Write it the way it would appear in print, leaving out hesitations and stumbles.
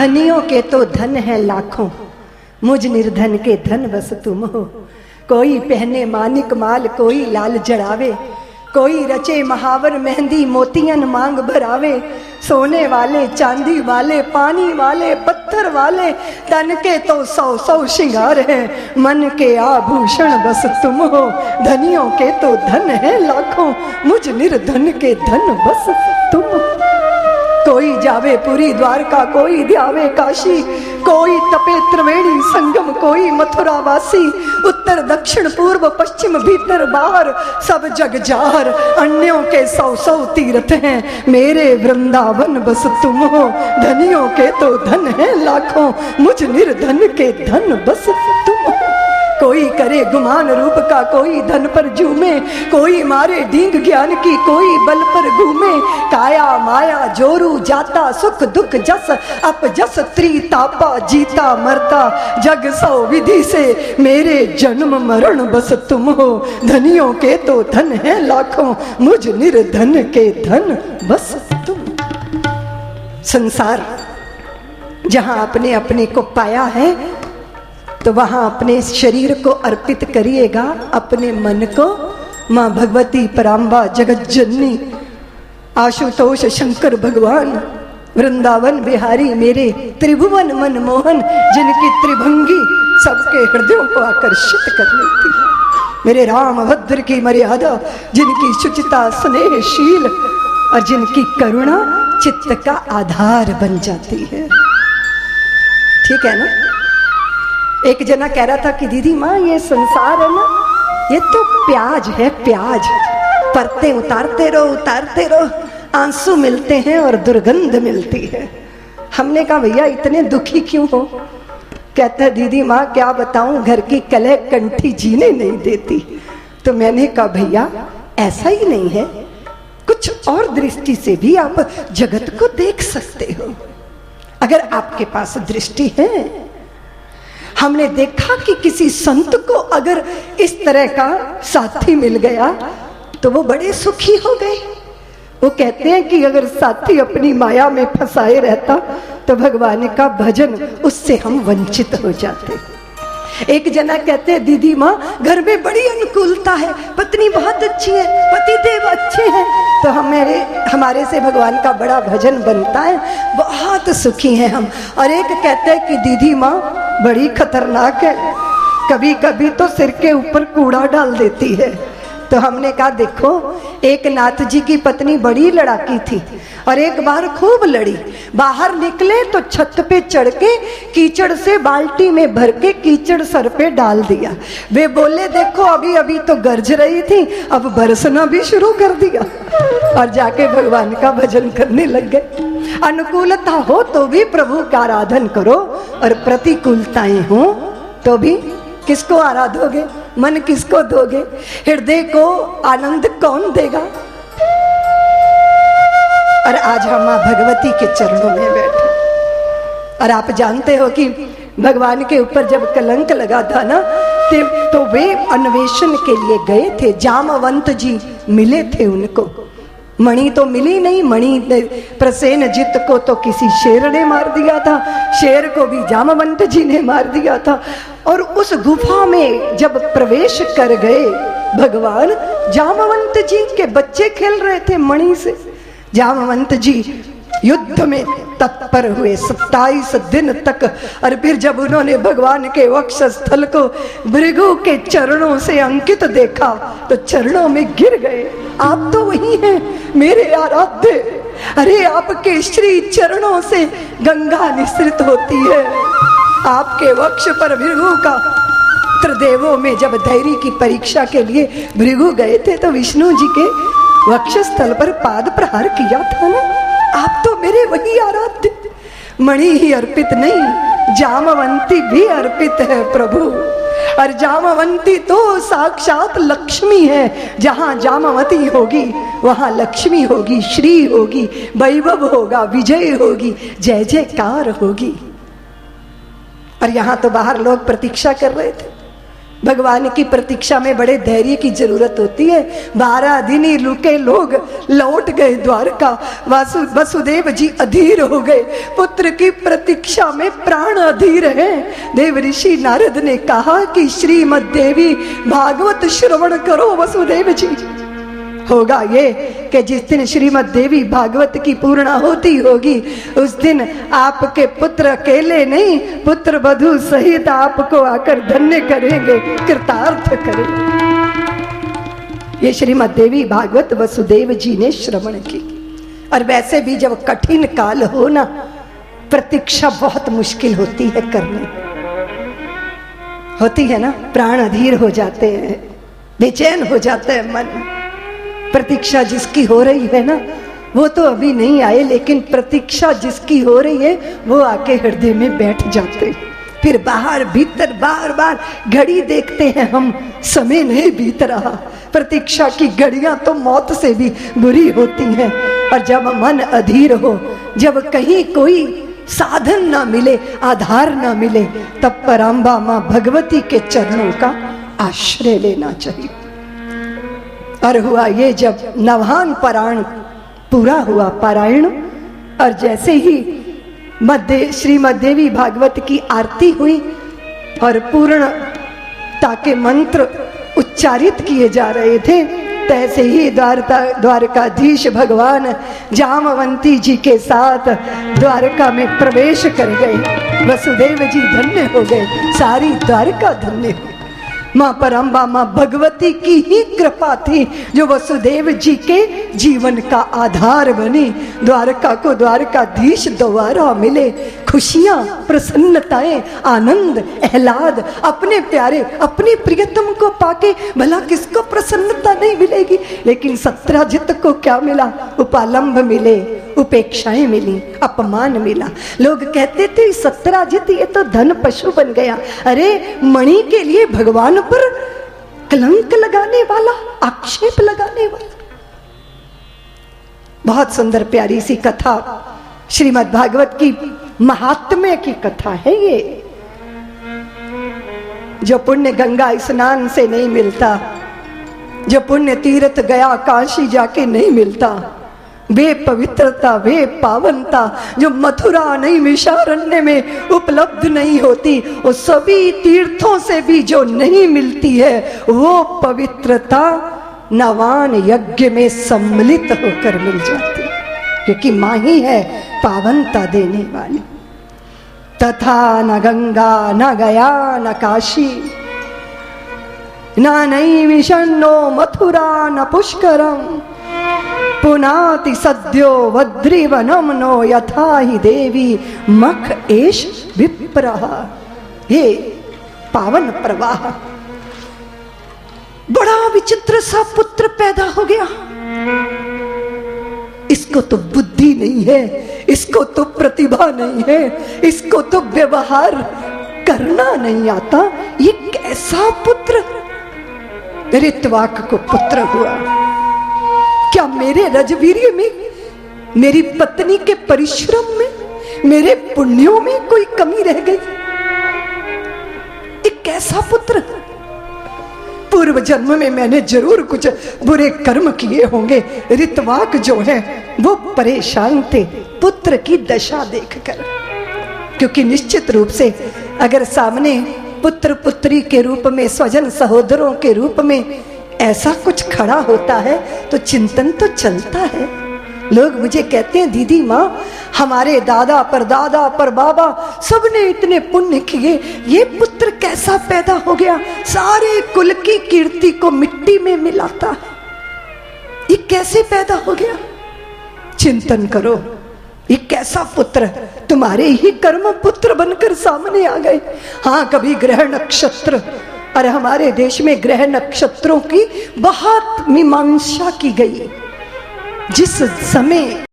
धनियों के तो धन है लाखों, मुझ निर्धन के धन बस तुम हो। कोई पहने मानिक माल, कोई लाल जड़ावे, कोई रचे महावर मेहंदी मोतियन मांग भरावे। सोने वाले चांदी वाले पानी वाले पत्थर वाले, तन के तो 100 श्रृंगार है, मन के आभूषण बस तुम हो। धनियों के तो धन है लाखों, मुझ निर्धन के धन बस तुम हो। कोई जावे पुरी द्वारका, कोई ध्यावे काशी, कोई तपे त्रिवेणी संगम, कोई मथुरा वासी। उत्तर दक्षिण पूर्व पश्चिम भीतर बाहर, सब जग जार। अन्यों के 100 तीर्थ हैं, मेरे वृंदावन बस तुम हो। धनियों के तो धन है लाखों, मुझ निर्धन के धन बस तुम हो। कोई करे गुमान रूप का, कोई धन पर झूमे, कोई मारे डींग ज्ञान की, कोई बल पर घूमे। काया माया जोरू जाता, सुख दुख जस अप जस त्रितापा। जीता मरता जग 100 विधि से, मेरे जन्म मरण बस तुम हो। धनियों के तो धन है लाखों, मुझ निर्धन के धन बस तुम। संसार जहां अपने अपने को पाया है, तो वहां अपने शरीर को अर्पित करिएगा, अपने मन को मां भगवती पराम्बा जगत जननी आशुतोष शंकर भगवान वृंदावन बिहारी मेरे त्रिभुवन मनमोहन, जिनकी त्रिभंगी सबके हृदयों को आकर्षित कर लेती है। मेरे राम भद्र की मर्यादा, जिनकी शुचिता स्नेहशील और जिनकी करुणा चित्त का आधार बन जाती है। ठीक है ना? एक जना कह रहा था कि दीदी माँ, ये संसार है ना, ये तो प्याज है, प्याज। परतें उतारते रहो, आंसू मिलते हैं और दुर्गंध मिलती है। हमने कहा भैया इतने दुखी क्यों हो? कहता है दीदी माँ क्या बताऊं, घर की कलह कंठी जीने नहीं देती। तो मैंने कहा भैया ऐसा ही नहीं है, कुछ और दृष्टि से भी आप जगत को देख सकते हो, अगर आपके पास दृष्टि है। हमने देखा कि किसी संत को अगर इस तरह का साथी मिल गया तो वो बड़े सुखी हो गए। वो कहते हैं कि अगर साथी अपनी माया में फंसाए रहता तो भगवान का भजन उससे हम वंचित हो जाते। एक जना कहते हैं दीदी माँ घर में बड़ी अनुकूलता है, पत्नी बहुत अच्छी है, पति देव अच्छे हैं, तो हमारे से भगवान का बड़ा भजन बनता है, बहुत सुखी हैं हम। और एक कहते हैं कि दीदी माँ बड़ी खतरनाक है, कभी कभी तो सिर के ऊपर कूड़ा डाल देती है। तो हमने कहा देखो, एक नाथ जी की पत्नी बड़ी लड़ाकी थी और एक बार खूब लड़ी। बाहर निकले तो छत पे चढ़ के कीचड़ से बाल्टी में भर के कीचड़ सर पे डाल दिया। वे बोले देखो अभी अभी तो गरज रही थी, अब बरसना भी शुरू कर दिया। और जाके भगवान का भजन करने लग गए। अनुकूलता हो तो भी प्रभु का आराधन करो, और प्रतिकूलताएं हो तो भी किसको आराधोगे, मन किसको दोगे, हृदय को आनंद कौन देगा। और आज हम मां भगवती के चरणों में बैठे, और आप जानते हो कि भगवान के ऊपर जब कलंक लगा था ना, तो वे अन्वेषण के लिए गए थे। जामवंत जी मिले थे उनको, मणि तो मिली नहीं, मणि प्रसेनजित को तो किसी शेर ने मार दिया था, शेर को भी जामवंत जी ने मार दिया था। और उस गुफा में जब प्रवेश कर गए भगवान, जामवंत जी के बच्चे खेल रहे थे मणि से। जामवंत जी युद्ध में तत्पर हुए 27 दिन तक, और फिर जब उन्होंने भगवान के वक्षस्थल को भृगु के चरणों से अंकित देखा तो चरणों में गिर गए। आप तो वही हैं मेरे आराध्य, अरे आपके श्री चरणों से गंगा निसृत होती है। आपके वक्ष पर भृगु का, त्रिदेवों में जब धैर्य की परीक्षा के लिए भृगु गए थे तो विष्णु जी के वक्षस्थल पर पाद प्रहार किया था ना। आप तो मेरे वही आराध्य। मणि ही अर्पित नहीं, जामवंती भी अर्पित है प्रभु। और जामवंती तो साक्षात लक्ष्मी है। जहां जामवती होगी वहां लक्ष्मी होगी, श्री होगी, वैभव होगा, विजय होगी, जय जयकार होगी। और यहां तो बाहर लोग प्रतीक्षा कर रहे थे, भगवान की प्रतीक्षा में बड़े धैर्य की जरूरत होती है। 12 दिन ही रुके लोग, लौट गए द्वारका। वसुदेव जी अधीर हो गए, पुत्र की प्रतीक्षा में प्राण अधीर हैं। देव ऋषि नारद ने कहा कि श्रीमद् देवी भागवत श्रवण करो वसुदेव जी। होगा ये कि जिस दिन श्रीमद् देवी भागवत की पूर्णाहुति होगी, उस दिन आपके पुत्र अकेले नहीं, पुत्र वधू सहित आपको आकर धन्य करेंगे, कृतार्थ करेंगे। ये श्रीमद् देवी भागवत वसुदेव जी ने श्रवण की। और वैसे भी जब कठिन काल हो ना, प्रतीक्षा बहुत मुश्किल होती है करनी, होती है ना। प्राण अधीर हो जाते हैं, बेचैन हो जाता है मन। प्रतीक्षा जिसकी हो रही है ना, वो तो अभी नहीं आए, लेकिन प्रतीक्षा जिसकी हो रही है वो आके हृदय में बैठ जाते। फिर बाहर भीतर बार बार घड़ी देखते हैं हम, समय नहीं बीत रहा। प्रतीक्षा की घड़ियां तो मौत से भी बुरी होती हैं। और जब मन अधीर हो, जब कहीं कोई साधन ना मिले, आधार ना मिले, तब पराम्बा मां भगवती के चरणों का आश्रय लेना चाहिए। और हुआ ये, जब नवहान पारायण पूरा हुआ पारायण, और जैसे ही श्रीमद् देवी भागवत की आरती हुई और पूर्णता के मंत्र उच्चारित किए जा रहे थे, तैसे ही द्वारकाधीश भगवान जामवंती जी के साथ द्वारका में प्रवेश कर गए। वसुदेव जी धन्य हो गए, सारी द्वारका धन्य हो। मां पराम्बा मां भगवती की ही कृपा थी जो वसुदेव जी के जीवन का आधार बनी। द्वारका को द्वारकाधीश दोबारा मिले। खुशियां, प्रसन्नताएं, आनंद, आह्लाद, अपने प्यारे, अपने प्रियतम को पाके भला किसको प्रसन्नता नहीं मिलेगी। लेकिन सत्राजित को क्या मिला? उपालंभ मिले, उपेक्षाएं मिली, अपमान मिला। लोग कहते थे सत्राजित ये तो धन पशु बन गया। अरे मणि के लिए भगवान पर कलंक लगाने वाला, आक्षेप लगाने वाला। बहुत सुंदर प्यारी सी कथा, श्रीमद् भागवत की महात्म्य की कथा है ये। जो पुण्य गंगा स्नान से नहीं मिलता, जो पुण्य तीर्थ गया काशी जाके नहीं मिलता, वे पवित्रता, वे पावनता जो मथुरा नहीं मिषारण्य में उपलब्ध नहीं होती, वो सभी तीर्थों से भी जो नहीं मिलती है, वो पवित्रता नवान यज्ञ में सम्मिलित होकर मिल जाती है, क्योंकि मां ही है पावनता देने वाली। तथा न गंगा न गया न काशी, न नैमिषण्णो मथुरा न पुष्करम, पुनाति सद्यो वद्रिवनम नो यथा ही देवी मख एष विप्रः। हे पावन प्रवाह, बड़ा विचित्र सा पुत्र पैदा हो गया। इसको तो बुद्धि नहीं है, इसको तो प्रतिभा नहीं है, इसको तो व्यवहार करना नहीं आता। ये कैसा पुत्र? ऋत्वाक को पुत्र हुआ। क्या मेरे रजवीर्य में, मेरी पत्नी के परिश्रम में, मेरे पुण्यों में कोई कमी रह गई? एक कैसा पुत्र? पूर्व जन्म में मैंने जरूर कुछ बुरे कर्म किए होंगे। ऋत्वाक जो है वो परेशान थे पुत्र की दशा देखकर, क्योंकि निश्चित रूप से अगर सामने पुत्र पुत्री के रूप में, स्वजन सहोदरों के रूप में ऐसा कुछ खड़ा होता है तो चिंतन तो चलता है। लोग मुझे कहते हैं दीदी माँ, हमारे दादा परदादा पर बाबा सबने इतने पुण्य किए, ये पुत्र कैसा पैदा हो गया? सारे कुल की कीर्ति को मिट्टी में मिलाता है, ये कैसे पैदा हो गया? चिंतन करो, ये कैसा पुत्र? तुम्हारे ही कर्म पुत्र बनकर सामने आ गए। हाँ, कभी ग्रह नक्षत्र, और हमारे देश में ग्रह नक्षत्रों की बहुत मीमांसा की गई। जिस समय